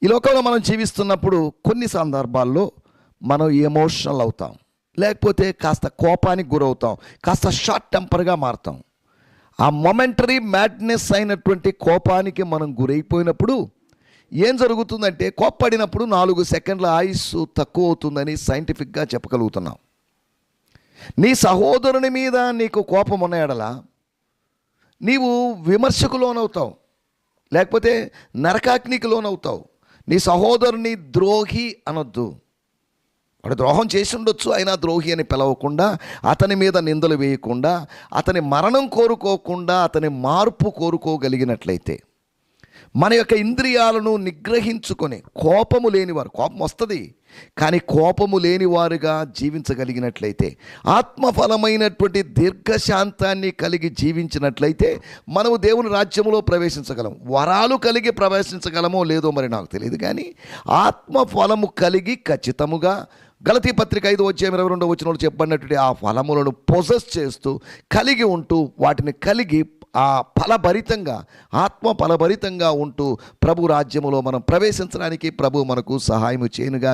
ఈ లోకంలో మనం జీవిస్తున్నప్పుడు కొన్ని సందర్భాల్లో మనం ఎమోషనల్ అవుతాం, లేకపోతే కాస్త కోపానికి గురవుతాం, కాస్త షార్ట్ టెంపర్గా మారుతాం. ఆ మొమెంటరీ మ్యాడ్నెస్ అయినటువంటి కోపానికి మనం గురైపోయినప్పుడు ఏం జరుగుతుందంటే, కోప్పడినప్పుడు 4 సెకండ్ల ఆయుస్సు తక్కువ అవుతుందని సైంటిఫిక్గా చెప్పగలుగుతున్నాం. నీ సహోదరుని మీద నీకు కోపం ఉన్న ఎడల నీవు విమర్శకు లోనవుతావు, లేకపోతే నరకాగ్నికి లోనవుతావు. నీ సహోదరుని ద్రోహి అనొద్దు. వాడు ద్రోహం చేసి ఉండొచ్చు, అయినా ద్రోహి అని పిలవకుండా, అతని మీద నిందలు వేయకుండా, అతని మరణం కోరుకోకుండా, అతని మార్పు కోరుకోగలిగినట్లయితే, మన యొక్క ఇంద్రియాలను నిగ్రహించుకొని కోపము లేనివారు, కోపం వస్తుంది కానీ కోపము లేనివారుగా జీవించగలిగినట్లయితే, ఆత్మఫలమైనటువంటి దీర్ఘశాంతాన్ని కలిగి జీవించినట్లయితే మనము దేవుని రాజ్యములో ప్రవేశించగలం. వరాలు కలిగి ప్రవేశించగలమో లేదో మరి నాకు తెలియదు, కానీ ఆత్మఫలము కలిగి ఖచ్చితముగా గలతీ పత్రిక 5:22 చెప్పబడినటువంటి ఆ ఫలములను పొజెస్ చేస్తూ కలిగి ఉంటూ, వాటిని కలిగి ఆ ఫలభరితంగా, ఆత్మ ఫలభరితంగా ఉంటూ ప్రభు రాజ్యములో మనం ప్రవేశించడానికి ప్రభు మనకు సహాయము చేయనుగా.